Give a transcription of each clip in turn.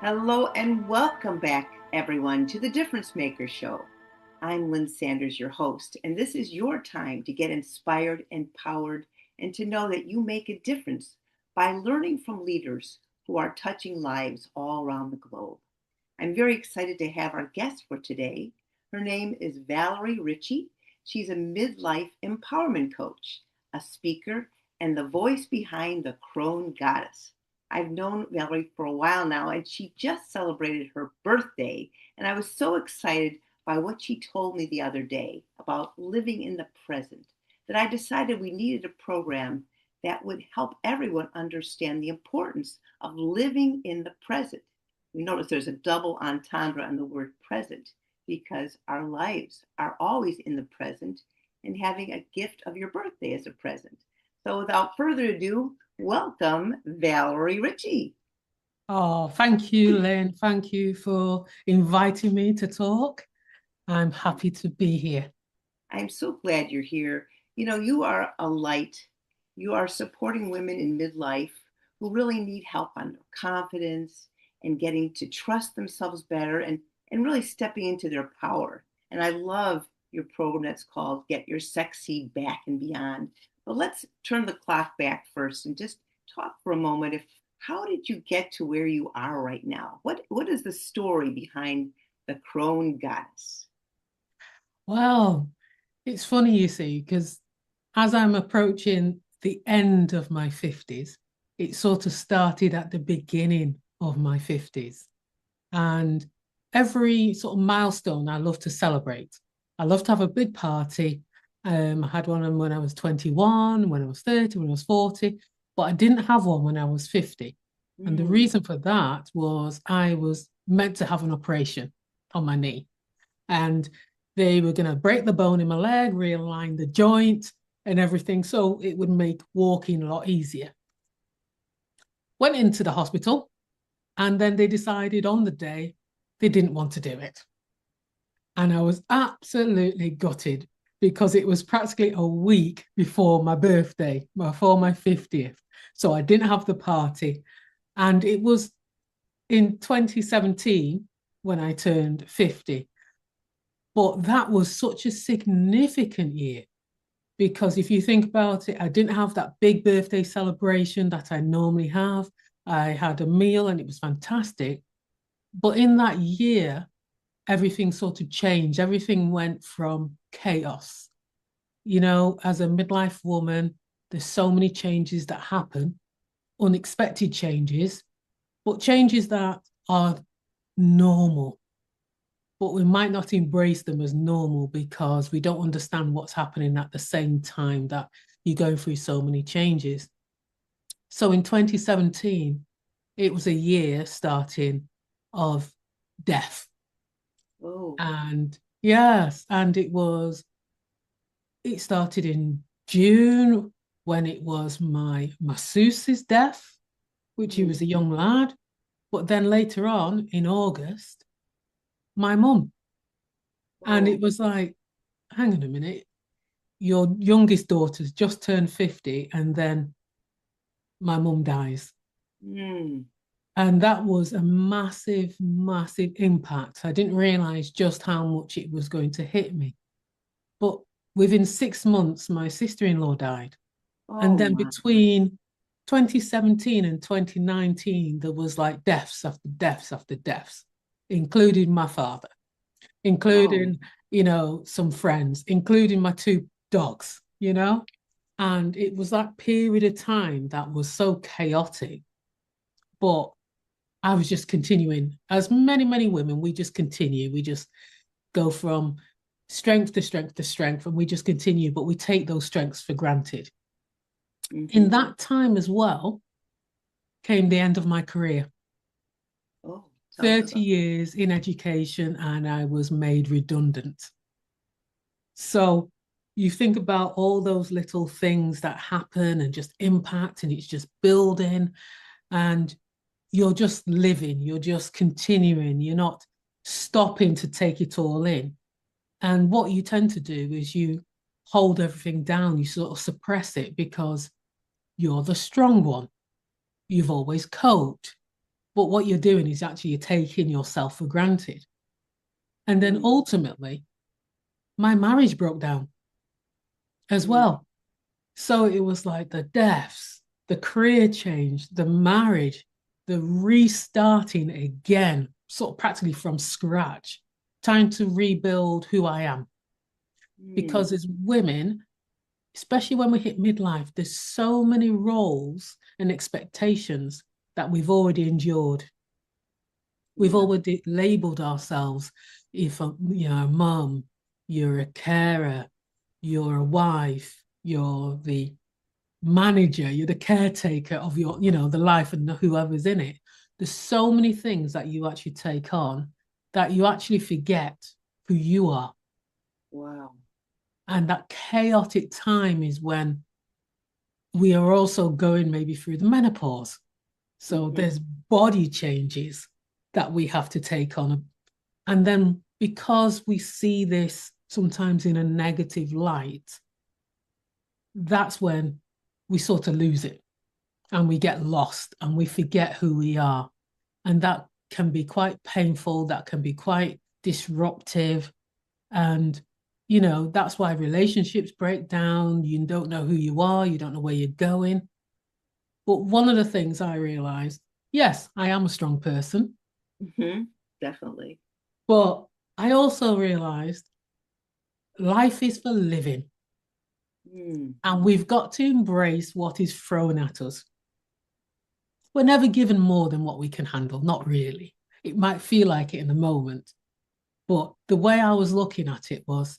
Hello and welcome back, everyone, to the Difference Maker Show. I'm Lynn Sanders, your host, and this is your time to get inspired, empowered, and to know that you make a difference by learning from leaders who are touching lives all around the globe. I'm very excited to have our guest for today. Her name is Valerie Ritchie. She's a midlife empowerment coach, a speaker, and the voice behind the Crone Goddess. I've known Valerie for a while now, and she just celebrated her birthday. And I was so excited by what she told me the other day about living in the present that I decided we needed a program that would help everyone understand the importance of living in the present. We notice there's a double entendre on the word present because our lives are always in the present and having a gift of your birthday as a present. So without further ado, welcome Valerie Ritchie. Oh, thank you, Lynn. Thank you for inviting me to talk. I'm happy to be here. I'm so glad you're here. You know, you are a light. You are supporting women in midlife who really need help on their confidence and getting to trust themselves better and really stepping into their power. And I love your program that's called Get Your Sexy Back and Beyond. But let's turn the clock back first and just talk for a moment. If how did you get to where you are right now? What is the story behind the Crone Goddess? Well, it's funny, you see, because as I'm approaching the end of my 50s, it sort of started at the beginning of my 50s. And every sort of milestone I love to celebrate. I love to have a big party. I had one when I was 21, when I was 30, when I was 40, but I didn't have one when I was 50. And the Mm. reason for that was I was meant to have an operation on my knee. And they were going to break the bone in my leg, realign the joint and everything. So it would make walking a lot easier. Went into the hospital, and then they decided on the day they didn't want to do it. And I was absolutely gutted because it was practically a week before my birthday, before my 50th. So I didn't have the party. And it was in 2017 when I turned 50. But that was such a significant year because if you think about it, I didn't have that big birthday celebration that I normally have. I had a meal and it was fantastic. But in that year, everything sort of changed. Everything went from chaos. You know, as a midlife woman, there's so many changes that happen, unexpected changes, but changes that are normal. But we might not embrace them as normal because we don't understand what's happening at the same time that you're going through so many changes. So in 2017, it was a year starting of death. Oh, And yes, and it started in June when it was my masseuse's death, which he mm. was a young lad. But then later on in August, my mum. And Oh, it was like, hang on a minute, your youngest daughter's just turned 50, and then my mum dies. mm. And that was a massive, massive impact. I didn't realize just how much it was going to hit me. But within 6 months, my sister-in-law died. And Oh then my. between 2017 and 2019, there was like deaths after deaths after deaths, including my father, Oh, including, some friends, including my two dogs. And it was that period of time that was so chaotic. But I was just continuing, as many, many women, we just continue. We just go from strength to strength to strength, and we just continue, but we take those strengths for granted. In hmm. that time as well came the end of my career. Oh, tell us 30 about. years in education, and I was made redundant. So you think about all those little things that happen and just impact, and it's just building, and you're just living, you're just continuing, you're not stopping to take it all in. And what you tend to do is you hold everything down, you sort of suppress it because you're the strong one. You've always coped. But what you're doing is actually you're taking yourself for granted. And then Mm, ultimately, my marriage broke down as mm, well. So it was like the deaths, the career change, the marriage, the restarting again, sort of practically from scratch, trying to rebuild who I am. mm. Because as women, especially when we hit midlife, there's so many roles and expectations that we've already endured. We've Yeah. already labeled ourselves. If you're a mom, you're a carer, you're a wife, you're the manager, you're the caretaker of your, the life and whoever's in it. There's so many things that you actually take on that you actually forget who you are. Wow. And that chaotic time is when we are also going maybe through the menopause. So Hmm. there's body changes that we have to take on. And then because we see this sometimes in a negative light, that's when we sort of lose it and we get lost and we forget who we are. And that can be quite painful, that can be quite disruptive. And, that's why relationships break down. You don't know who you are, you don't know where you're going. But one of the things I realized, yes, I am a strong person, Hmm. Definitely. but I also realized life is for living Mm, and we've got to embrace what is thrown at us. We're never given more than what we can handle, not really. It might feel like it in the moment, but the way I was looking at it was,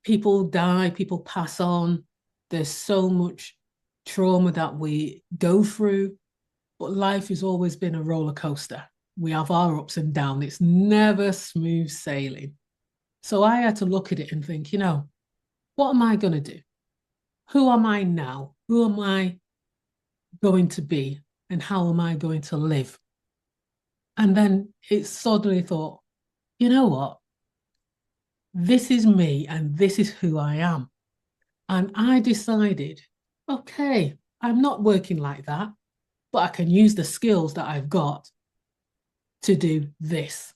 people die, people pass on. There's so much trauma that we go through, but life has always been a roller coaster. We have our ups and downs. It's never smooth sailing. So I had to look at it and think, what am I going to do? Who am I now? Who am I going to be? And how am I going to live? And then it suddenly thought, you know what? This is me and this is who I am. And I decided, okay, I'm not working like that, but I can use the skills that I've got to do this.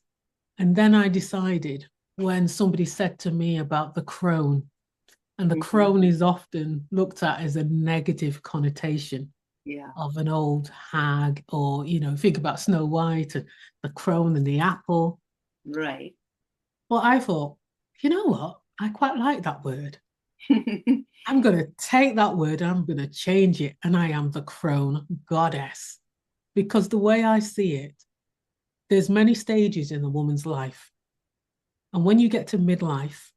And then I decided when somebody said to me about the crone, and the hmm. crone is often looked at as a negative connotation Yeah. of an old hag, or, think about Snow White and the crone and the apple. Right. Well, I thought, you know what? I quite like that word. I'm going to take that word and I'm going to change it. And I am the crone goddess. Because the way I see it, there's many stages in a woman's life. And when you get to midlife,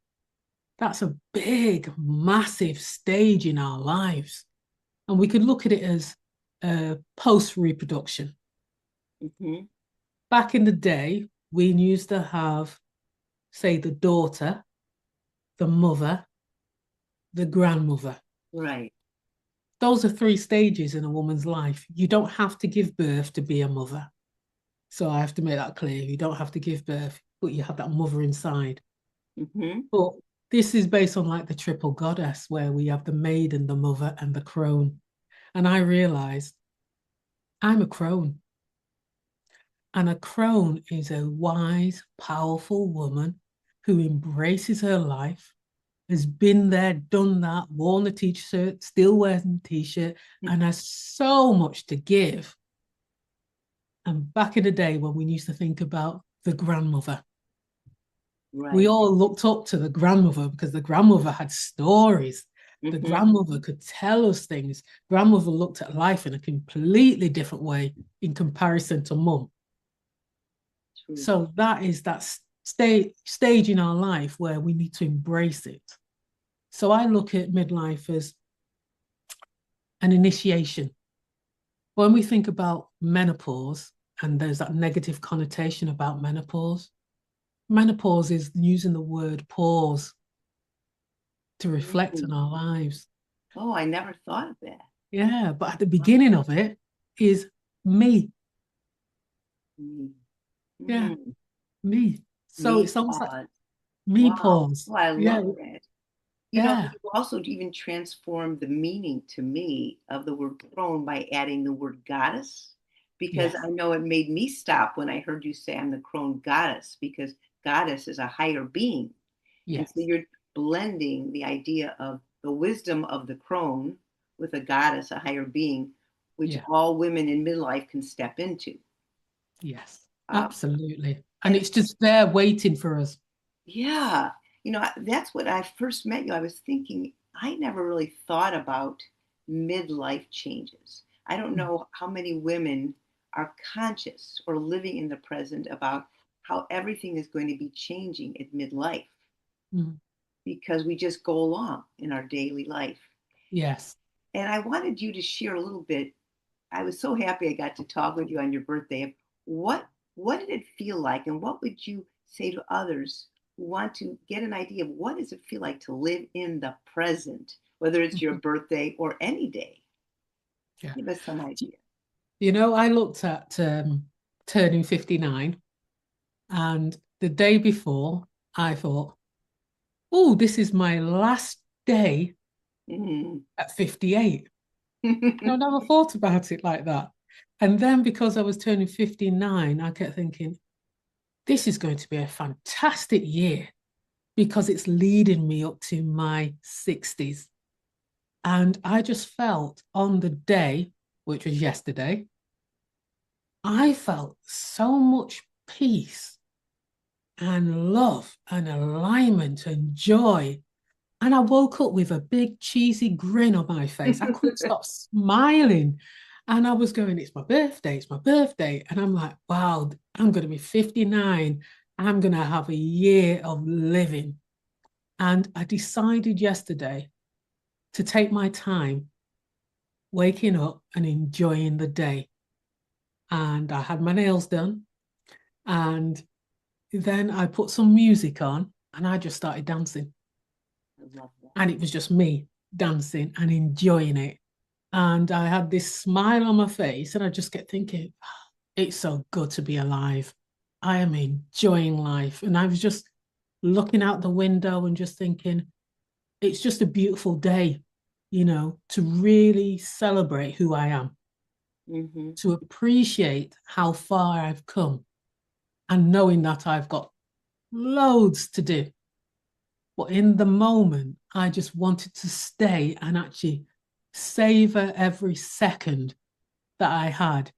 that's a big, massive stage in our lives. And we could look at it as post reproduction. Hmm. Back in the day, we used to have, say, the daughter, the mother, the grandmother. Right. Those are three stages in a woman's life. You don't have to give birth to be a mother. So I have to make that clear. You don't have to give birth, but you have that mother inside. Hmm. But this is based on like the triple goddess, where we have the maiden, the mother, and the crone. And I realized I'm a crone. And a crone is a wise, powerful woman who embraces her life, has been there, done that, worn the t-shirt, still wears the t-shirt, and has so much to give. And back in the day when we used to think about the grandmother, we Right. all looked up to the grandmother because the grandmother had stories. The Hmm. grandmother could tell us things. Grandmother looked at life in a completely different way in comparison to mum. True. So that is that stage in our life where we need to embrace it. So I look at midlife as an initiation. When we think about menopause, and there's that negative connotation about menopause is using the word pause to reflect on Mm. our lives. Oh, I never thought of that. Yeah, but at the beginning of it is me. Mm. Yeah, Mm. me. So Me it's almost like pause. me Wow. pause. Oh, I Yeah, love that. Yeah. You also even transform the meaning to me of the word crone by adding the word goddess, because Yes. I know it made me stop when I heard you say I'm the crone goddess, because goddess is a higher being. And so Yes. you're blending the idea of the wisdom of the crone with a goddess, a higher being, which Yeah. all women in midlife can step into. Yes. Uh, Absolutely. And and it's just there waiting for us. Yeah, that's what I first met you. I was thinking, I never really thought about midlife changes. I don't Mm, know how many women are conscious or living in the present about how everything is going to be changing at midlife mm. because we just go along in our daily life. Yes. And I wanted you to share a little bit. I was so happy I got to talk with you on your birthday. What what did it feel like, and what would you say to others who want to get an idea of what does it feel like to live in the present, whether it's your Mhm. birthday or any day? Yeah. Give us some idea. I looked at turning 59, and the day before, I thought, oh, this is my last day Mm. at 58. And I never thought about it like that. And then because I was turning 59, I kept thinking, this is going to be a fantastic year because it's leading me up to my 60s. And I just felt on the day, which was yesterday, I felt so much peace and love and alignment and joy. And I woke up with a big cheesy grin on my face. I couldn't stop smiling. And I was going, it's my birthday, it's my birthday. And I'm like, wow, I'm going to be 59. I'm going to have a year of living. And I decided yesterday to take my time waking up and enjoying the day. And I had my nails done. And then I put some music on and I just started dancing. I love that. And it was just me dancing and enjoying it. And I had this smile on my face, and I just kept thinking, it's so good to be alive. I am enjoying life. And I was just looking out the window and just thinking, it's just a beautiful day, to really celebrate who I am, Mm-hmm. to appreciate how far I've come, and knowing that I've got loads to do. But in the moment, I just wanted to stay and actually savor every second that I had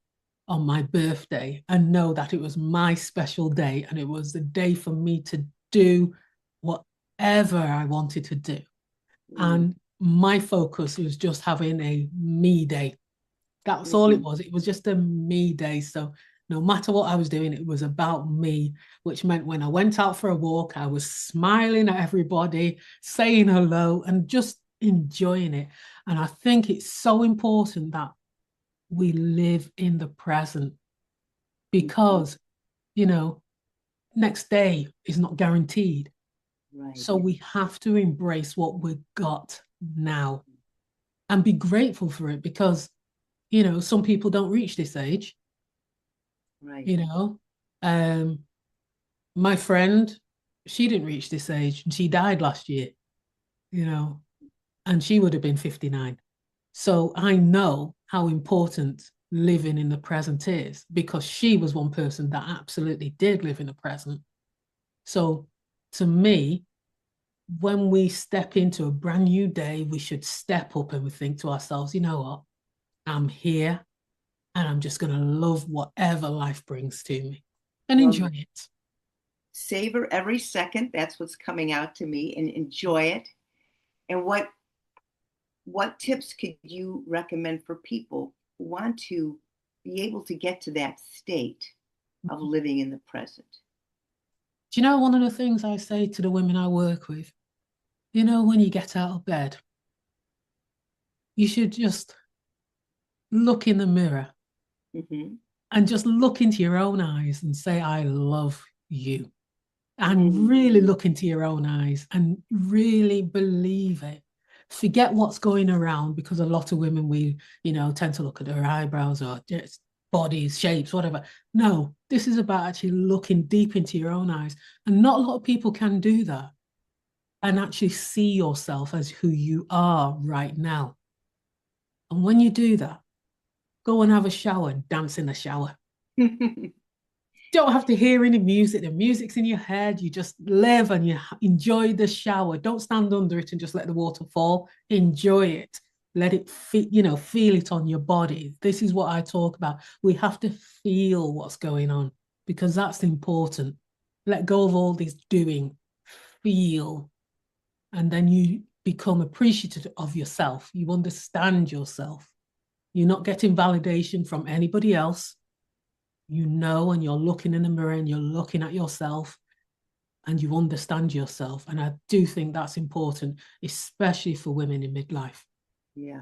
on my birthday and know that it was my special day and it was the day for me to do whatever I wanted to do. Mm-hmm. And my focus was just having a me day. That's all it Mm-hmm. was. It was just a me day. So no matter what I was doing, it was about me, which meant when I went out for a walk, I was smiling at everybody, saying hello, and just enjoying it. And I think it's so important that we live in the present Mm-hmm. because, you know, next day is not guaranteed. Right. So we have to embrace what we've got now and be grateful for it because, some people don't reach this age, Right. you know. Um, my friend, she didn't reach this age and she died last year, you know, and she would have been 59. So I know how important living in the present is because she was one person that absolutely did live in the present. So to me, when we step into a brand new day, we should step up and we think to ourselves, you know what? I'm here and I'm just going to love whatever life brings to me and Well, enjoy it. savor every second. That's what's coming out to me, and enjoy it. And what tips could you recommend for people who want to be able to get to that state of living in the present? Do you know one of the things I say to the women I work with? When you get out of bed, you should just look in the mirror Mm-hmm. and just look into your own eyes and say, I love you. And Mm. really look into your own eyes and really believe it. Forget what's going around because a lot of women, we, tend to look at their eyebrows or just bodies, shapes, whatever. No, this is about actually looking deep into your own eyes. And not a lot of people can do that. and actually see yourself as who you are right now. And when you do that, go and have a shower and dance in the shower. Don't have to hear any music. The music's in your head. You just live and you enjoy the shower. Don't stand under it and just let the water fall. Enjoy it. Let it feel it on your body. This is what I talk about. We have to feel what's going on because that's important. Let go of all this doing. Feel. And then you become appreciative of yourself. You understand yourself. You're not getting validation from anybody else. You know, and you're looking in the mirror and you're looking at yourself and you understand yourself. And I do think that's important, especially for women in midlife. Yeah.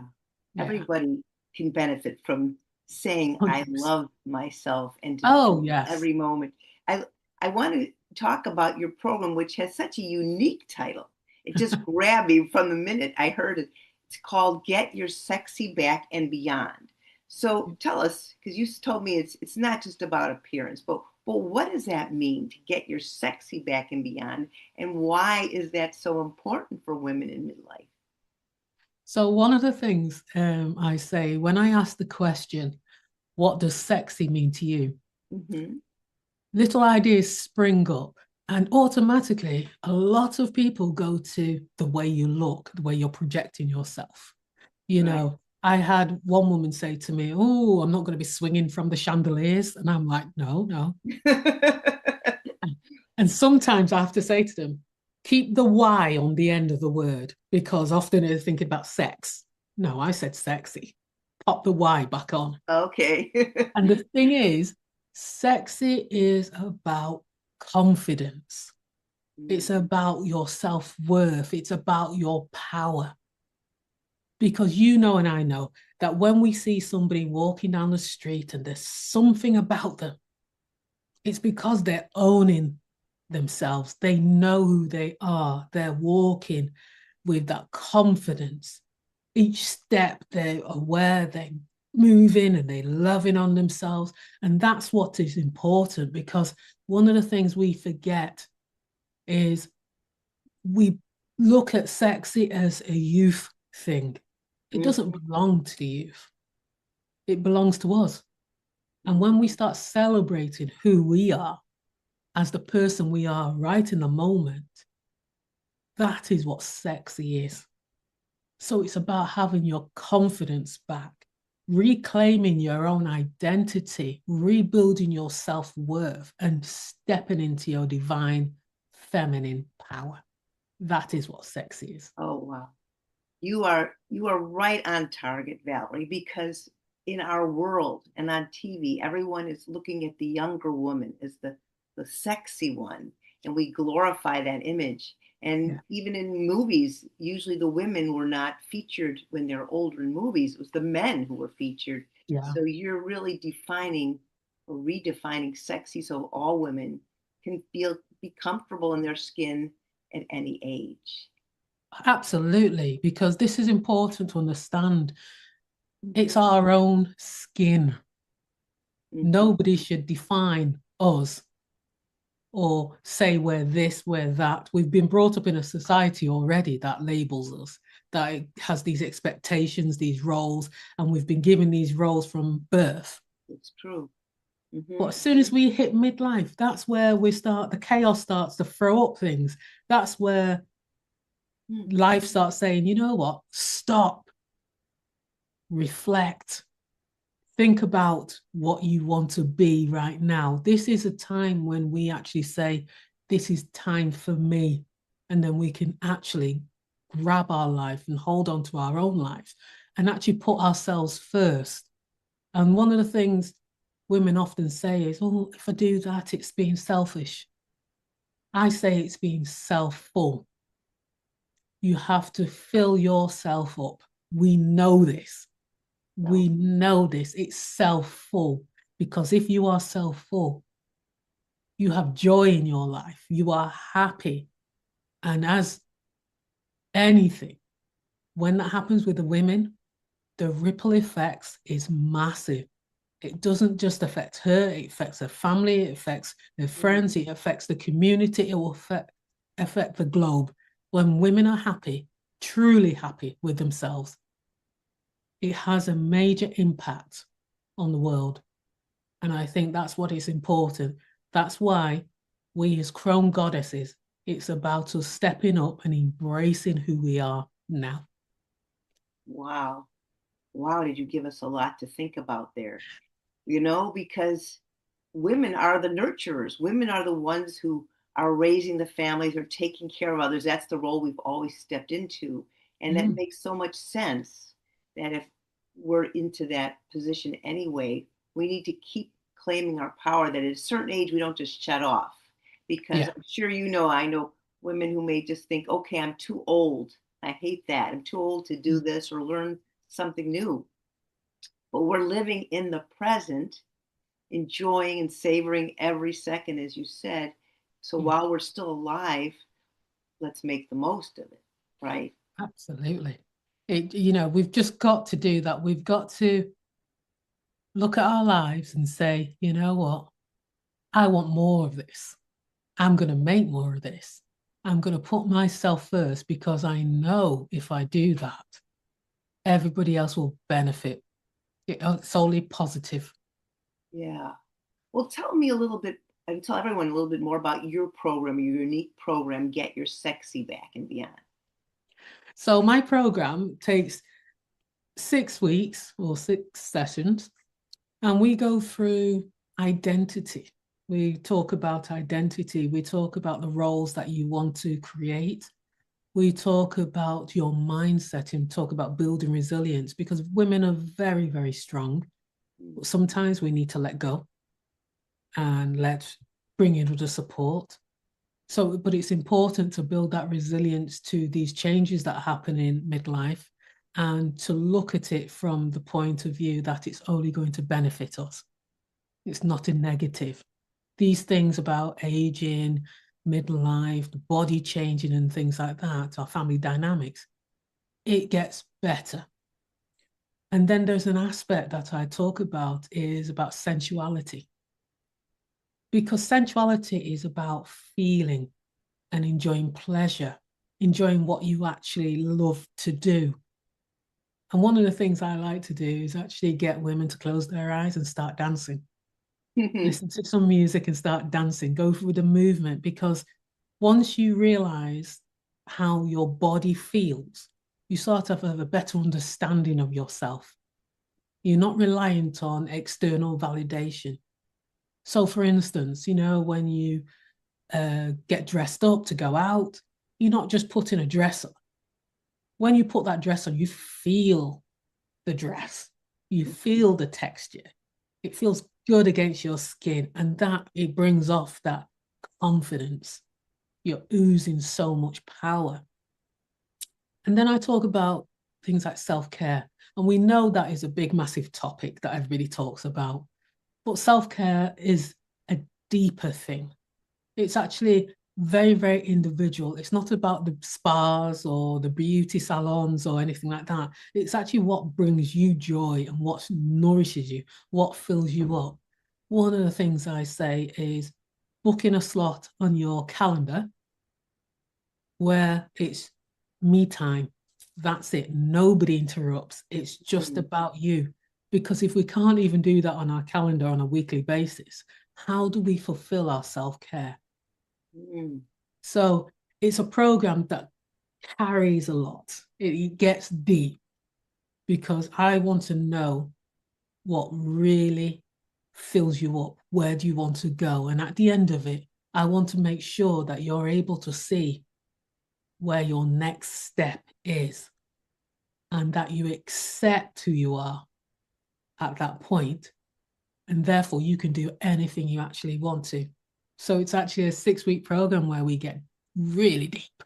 Yeah. Everybody can benefit from saying, I 100%. love myself and to Oh, feel yes. every moment. I, I want to talk about your program, which has such a unique title. It just grabbed me from the minute I heard it. It's called Get Your Sexy Back and Beyond. So tell us, because you told me it's not just about appearance, but what does that mean to get your sexy back and beyond? And why is that so important for women in midlife? So, one of the things I say when I ask the question, what does sexy mean to you? Mm-hmm. Little ideas spring up, and automatically, a lot of people go to the way you look, the way you're projecting yourself. You Right. know, I had one woman say to me, "Oh, I'm not going to be swinging from the chandeliers." And I'm like, "No, no." And sometimes I have to say to them, keep the Y on the end of the word because often they're thinking about sex. No, I said sexy. Pop the Y back on. Okay. And the thing is, sexy is about confidence. It's Mm, about your self-worth. It's about your power. Because you know, and I know that when we see somebody walking down the street and there's something about them, it's because they're owning themselves. They know who they are. They're walking with that confidence. Each step they're aware, they're moving and they're loving on themselves. And that's what is important because one of the things we forget is we look at sexy as a youth thing. It doesn't mhm, belong to the youth, it belongs to us. And when we mhm. start celebrating who we are as the person we are right in the moment, that is what sexy is. So it's about having your confidence back, reclaiming your own identity, rebuilding your self worth, and stepping into your divine feminine power. That is what sexy is. Oh wow. You are right on target, Valerie, because in our world and on TV, everyone is looking at the younger woman as the sexy one, and we glorify that image. And Yeah. even in movies, usually the women were not featured when they're older in movies. It was the men who were featured. Yeah. So you're really defining or redefining sexy so all women can be comfortable in their skin at any age. Absolutely, because this is important to understand. It's Mhm, our own skin. mhm. Nobody should define us or say we're this, we're that. We've been brought up in a society already that labels us, that it has these expectations, these roles, and we've been given these roles from birth. It's true. But Hmm. as soon as we hit midlife, that's where the chaos starts to throw up things. That's where life starts saying, you know what, stop, reflect, think about what you want to be right now. This is a time when we actually say, this is time for me. And then we can actually grab our life and hold on to our own life and actually put ourselves first. And one of the things women often say is, oh, if I do that, it's being selfish. I say it's being self-full. You have to fill yourself up. We know this. So, We know this. It's self-full because if you are self-full, you have joy in your life. You are happy. And as anything, when that happens with the women, the ripple effects is massive. It doesn't just affect her, it affects her family, it affects her mm, friends, it affects the community, it will affect the globe. When women are happy, truly happy with themselves, it has a major impact on the world. And I think that's what is important. That's why we as Crone Goddesses, it's about us stepping up and embracing who we are now. Wow. Wow, did you give us a lot to think about there? Because women are the nurturers. Women are the ones who are raising the families or taking care of others. That's the role we've always stepped into. And that Mm, makes so much sense that if we're into that position anyway, we need to keep claiming our power that at a certain age we don't just shut off. Because yeah. I'm sure I know women who may just think, okay, I'm too old. I hate that. I'm too old to do Mm, this or learn something new. But we're living in the present, enjoying and savoring every second, as you said. So yeah, while we're still alive, let's make the most of it, right? absolutely. We've just got to do that. We've got to look at our lives and say, you know what? I want more of this. I'm going to make more of this. I'm going to put myself first because I know if I do that, everybody else will benefit. It's solely positive. Yeah. Well, tell me a little bit, and tell everyone a little bit more about your program, your unique program, Get Your Sexy Back and Beyond. So my program takes 6 weeks or 6 sessions, and we go through identity. We talk about identity. We talk about the roles that you want to create. We talk about your mindset and talk about building resilience because women are very, very strong. But sometimes we need to let go and bring in other support. So, but it's important to build that resilience to these changes that happen in midlife and to look at it from the point of view that it's only going to benefit us. It's not a negative. These things about aging, midlife, the body changing, and things like that, our family dynamics, it gets better. And then there's an aspect that I talk about is about sensuality, because sensuality is about feeling and enjoying pleasure, enjoying what you actually love to do. And one of the things I like to do is actually get women to close their eyes and start dancing. Listen to some music and start dancing, go through the movement, because once you realize how your body feels, you sort of have a better understanding of yourself. You're not reliant on external validation. So, for instance, when you get dressed up to go out, you're not just putting a dress on. When you put that dress on, you feel the dress, you feel the texture. It feels good against your skin, and that it brings off that confidence. You're oozing so much power. And then I talk about things like self-care. And we know that is a big, massive topic that everybody talks about. But self-care is a deeper thing. It's actually very, very individual. It's not about the spas or the beauty salons or anything like that. It's actually what brings you joy and what nourishes you, what fills you up. One of the things I say is booking a slot on your calendar where it's me time. That's it. Nobody interrupts. It's just about you. Because if we can't even do that on our calendar on a weekly basis, how do we fulfill our self-care? So it's a program that carries a lot. It gets deep because I want to know what really fills you up. Where do you want to go? And at the end of it, I want to make sure that you're able to see where your next step is and that you accept who you are at that point, and therefore you can do anything you actually want to. So it's actually a 6 week program where we get really deep.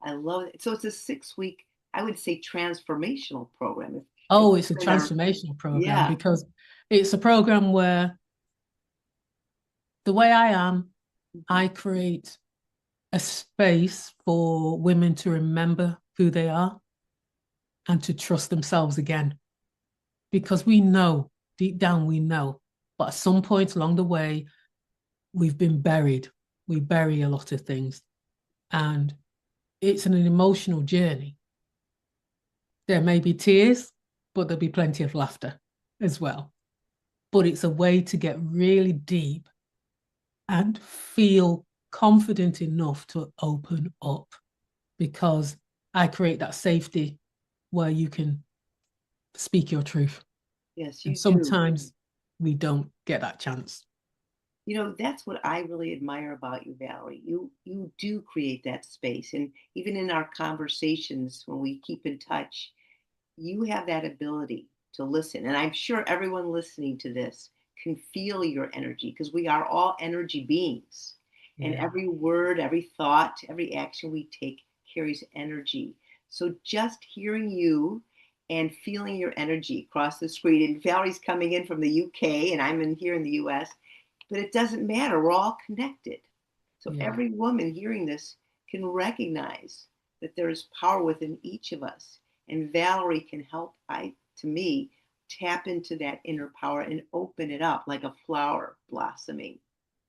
I love it. So it's a 6 week, I would say, transformational program. If Oh, it's a women are, transformational program yeah. because it's a program where the way I am, I create a space for women to remember who they are and to trust themselves again. Because we know, deep down, we know, but at some point along the way, we've been buried. We bury a lot of things. And it's an emotional journey. There may be tears, but there'll be plenty of laughter as well. But it's a way to get really deep and feel confident enough to open up, because I create that safety where you can speak your truth. Yes, And you do. sometimes we don't get that chance. You know, that's what I really admire about you, Valerie. You do create that space. And even in our conversations when we keep in touch, you have that ability to listen. And I'm sure everyone listening to this can feel your energy because we are all energy beings. And Yeah. every word, every thought, every action we take carries energy. So just hearing you and feeling your energy across the screen, and Valerie's coming in from the UK and I'm in here in the US, but it doesn't matter. We're all connected. So Yeah. every woman hearing this can recognize that there is power within each of us. And Valerie can help, to me, tap into that inner power and open it up like a flower blossoming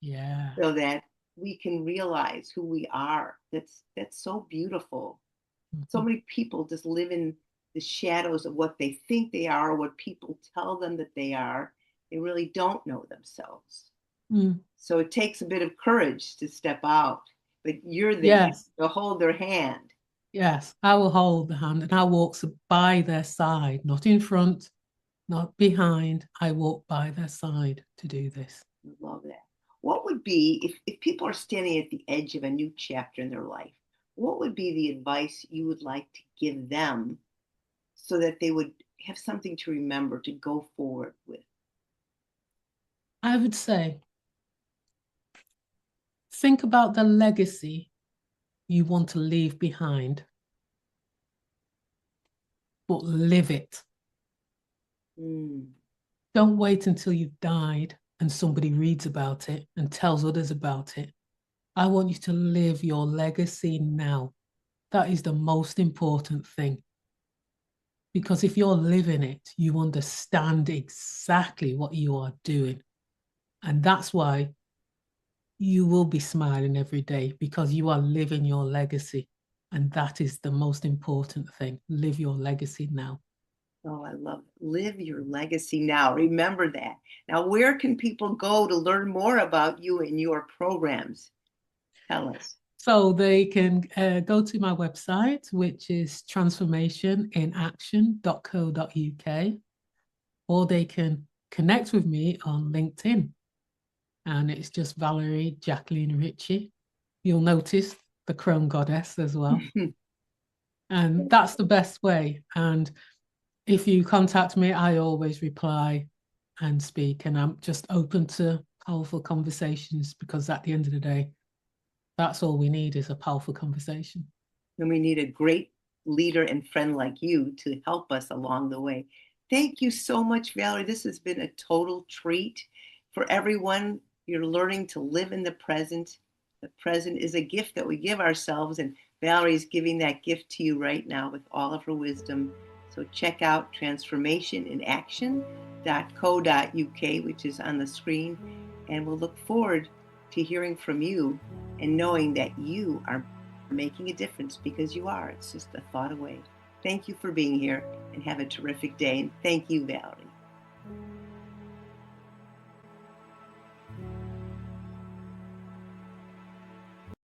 Yeah. so that we can realize who we are. That's so beautiful. So Mhm. many people just live in the shadows of what they think they are, or what people tell them that they are. They really don't know themselves. Mm. So it takes a bit of courage to step out, but you're there Yes. to hold their hand. Yes. I will hold the hand and I walk by their side, not in front, not behind. I walk by their side to do this. I love that. What would be, if people are standing at the edge of a new chapter in their life, what would be the advice you would like to give them so that they would have something to remember to go forward with? I would say, think about the legacy you want to leave behind, but live it. Mm. Don't wait until you've died and somebody reads about it and tells others about it. I want you to live your legacy now. That is the most important thing. Because if you're living it, you understand exactly what you are doing. And that's why you will be smiling every day, because you are living your legacy. And that is the most important thing. Live your legacy now. Oh, I love it. Live your legacy now. Remember that. Now, where can people go to learn more about you and your programs? Tell us. So they can go to my website, which is transformationinaction.co.uk, or they can connect with me on LinkedIn. And it's just Valerie Jacqueline Ritchie. You'll notice the Crone Goddess as well. And that's the best way. And if you contact me, I always reply and speak. And I'm just open to powerful conversations, because at the end of the day, that's all we need is a powerful conversation. And we need a great leader and friend like you to help us along the way. Thank you so much, Valerie. This has been a total treat for everyone. You're learning to live in the present. The present is a gift that we give ourselves, and Valerie is giving that gift to you right now with all of her wisdom. So check out transformationinaction.co.uk, which is on the screen, and we'll look forward to hearing from you and knowing that you are making a difference, because you are. It's just a thought away. Thank you for being here and have a terrific day. And thank you, Valerie.